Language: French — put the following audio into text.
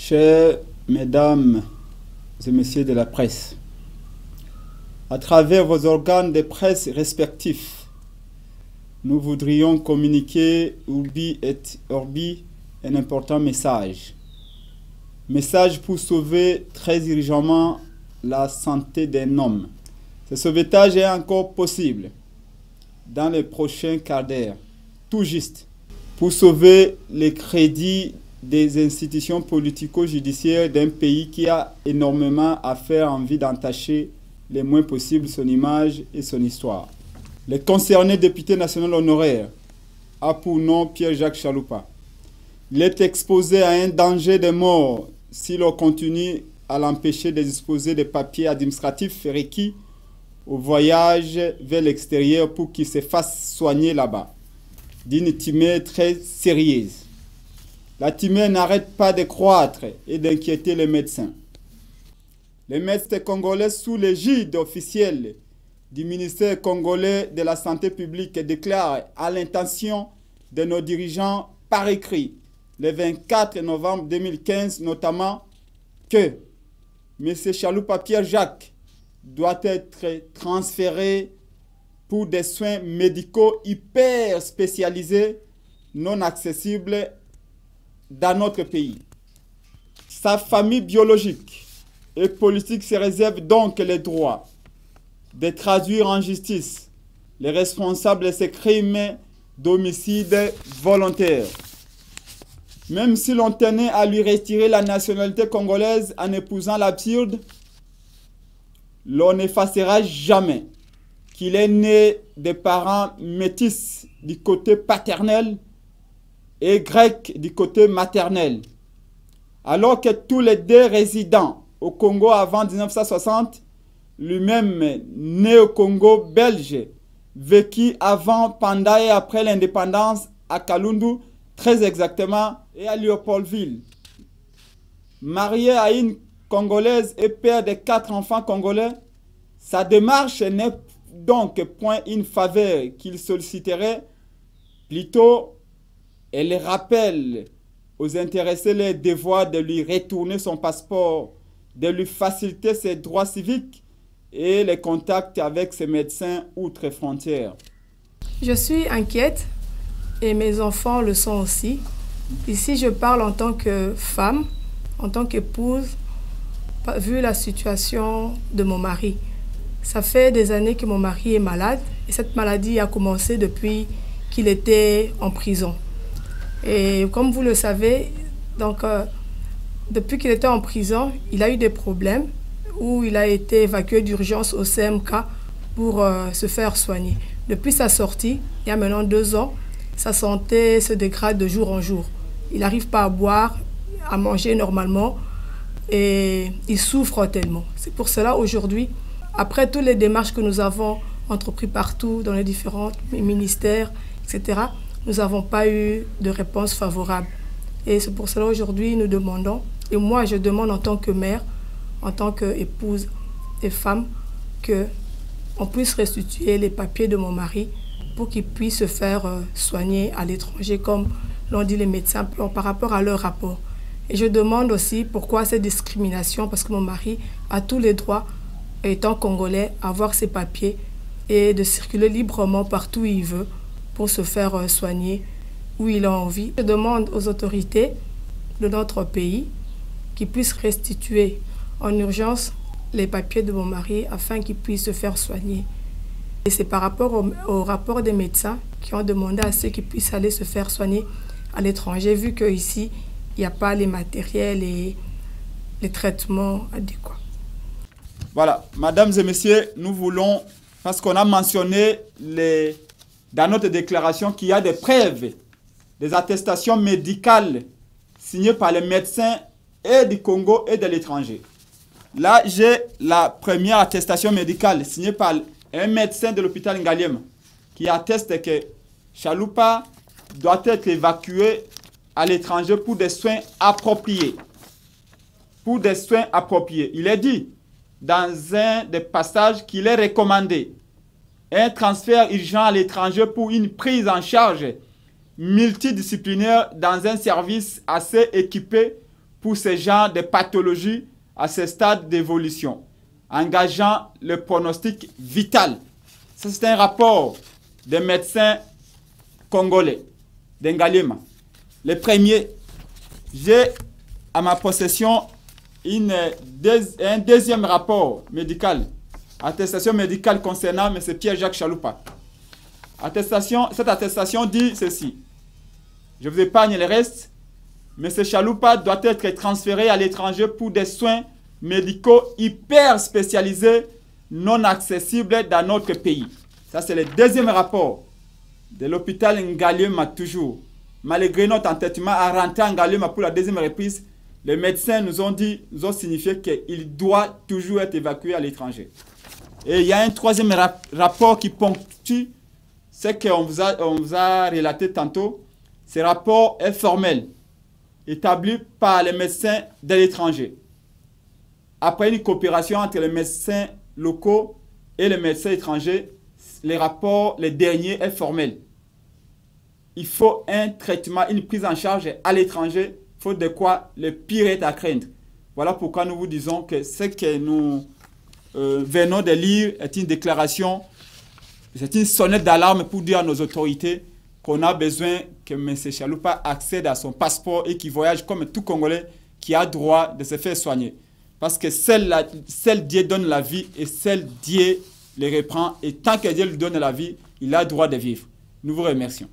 Chers mesdames et messieurs de la presse, à travers vos organes de presse respectifs, nous voudrions communiquer Urbi et Orbi un important message. Message pour sauver très urgemment la santé d'un homme. Ce sauvetage est encore possible dans les prochains quarts d'heure, tout juste, pour sauver les crédits des institutions politico-judiciaires d'un pays qui a énormément à faire en vue d'entacher le moins possible son image et son histoire. Le concerné député national honoraire a pour nom Pierre-Jacques Chaloupa. Il est exposé à un danger de mort si l'on continue à l'empêcher de disposer des papiers administratifs requis au voyage vers l'extérieur pour qu'il se fasse soigner là-bas, d'une tumeur très sérieuse. La tumeur n'arrête pas de croître et d'inquiéter les médecins. Les médecins congolais sous l'égide officielle du ministère congolais de la Santé publique déclarent à l'intention de nos dirigeants par écrit le 24 novembre 2015 notamment que M. Chaloupa Pierre-Jacques doit être transféré pour des soins médicaux hyper spécialisés non accessibles dans notre pays. Sa famille biologique et politique se réserve donc le droit de traduire en justice les responsables de ces crimes d'homicide volontaire. Même si l'on tenait à lui retirer la nationalité congolaise en épousant l'absurde, l'on n'effacera jamais qu'il est né de parents métis du côté paternel et grec du côté maternel. Alors que tous les deux résidents au Congo avant 1960, lui-même né au Congo belge, vécu avant, pendant et après l'indépendance à Kalundu, très exactement, et à Léopoldville. Marié à une Congolaise et père de 4 enfants congolais, sa démarche n'est donc point une faveur qu'il solliciterait, plutôt elle rappelle aux intéressés les devoirs de lui retourner son passeport, de lui faciliter ses droits civiques et les contacts avec ses médecins outre-frontières. Je suis inquiète et mes enfants le sont aussi. Ici, je parle en tant que femme, en tant qu'épouse, vu la situation de mon mari. Ça fait des années que mon mari est malade et cette maladie a commencé depuis qu'il était en prison. Et comme vous le savez, donc, depuis qu'il était en prison, il a eu des problèmes où il a été évacué d'urgence au CMK pour se faire soigner. Depuis sa sortie, il y a maintenant 2 ans, sa santé se dégrade de jour en jour. Il n'arrive pas à boire, à manger normalement et il souffre tellement. C'est pour cela aujourd'hui, après toutes les démarches que nous avons entreprises partout dans les différents ministères, etc., nous n'avons pas eu de réponse favorable. Et c'est pour cela aujourd'hui nous demandons, et moi je demande en tant que mère, en tant qu'épouse et femme, qu'on puisse restituer les papiers de mon mari pour qu'il puisse se faire soigner à l'étranger, comme l'ont dit les médecins par rapport à leur rapport. Et je demande aussi pourquoi cette discrimination, parce que mon mari a tous les droits, étant congolais, à avoir ses papiers et de circuler librement partout où il veut pour se faire soigner où il a envie. Je demande aux autorités de notre pays qu'ils puissent restituer en urgence les papiers de mon mari afin qu'il puisse se faire soigner. Et c'est par rapport au rapport des médecins qui ont demandé à ceux qui puissent aller se faire soigner à l'étranger, vu qu'ici, il n'y a pas les matériels et les traitements adéquats. Voilà, mesdames et messieurs, nous voulons, parce qu'on a mentionné dans notre déclaration qu'il y a des preuves, des attestations médicales signées par les médecins et du Congo et de l'étranger. Là, j'ai la première attestation médicale signée par un médecin de l'hôpital Ngaliem qui atteste que Chaloupa doit être évacué à l'étranger pour des soins appropriés. Pour des soins appropriés. Il est dit dans un des passages qu'il est recommandé un transfert urgent à l'étranger pour une prise en charge multidisciplinaire dans un service assez équipé pour ce genre de pathologie à ce stade d'évolution, engageant le pronostic vital. Ça, c'est un rapport des médecins congolais, d'Ngalema. Le premier, j'ai à ma possession un deuxième rapport médical, attestation médicale concernant M. Pierre-Jacques Chaloupa. Cette attestation dit ceci. Je vous épargne le reste. M. Chaloupa doit être transféré à l'étranger pour des soins médicaux hyper spécialisés, non accessibles dans notre pays. Ça, c'est le deuxième rapport de l'hôpital Ngalema toujours. Malgré notre entêtement à rentrer en Ngalema pour la deuxième reprise, les médecins nous ont signifié qu'il doit toujours être évacué à l'étranger. Et il y a un troisième rapport qui ponctue ce qu'on vous a relaté tantôt. Ce rapport est formel, établi par les médecins de l'étranger. Après une coopération entre les médecins locaux et les médecins étrangers, le dernier est formel. Il faut un traitement, une prise en charge à l'étranger, faute de quoi le pire est à craindre. Voilà pourquoi nous vous disons que ce que nous venons de lire est une déclaration, c'est une sonnette d'alarme pour dire à nos autorités qu'on a besoin que M. Chaloupa accède à son passeport et qu'il voyage comme tout Congolais qui a droit de se faire soigner. Parce que seul Dieu donne la vie et seul Dieu les reprend. Et tant que Dieu lui donne la vie, il a droit de vivre. Nous vous remercions.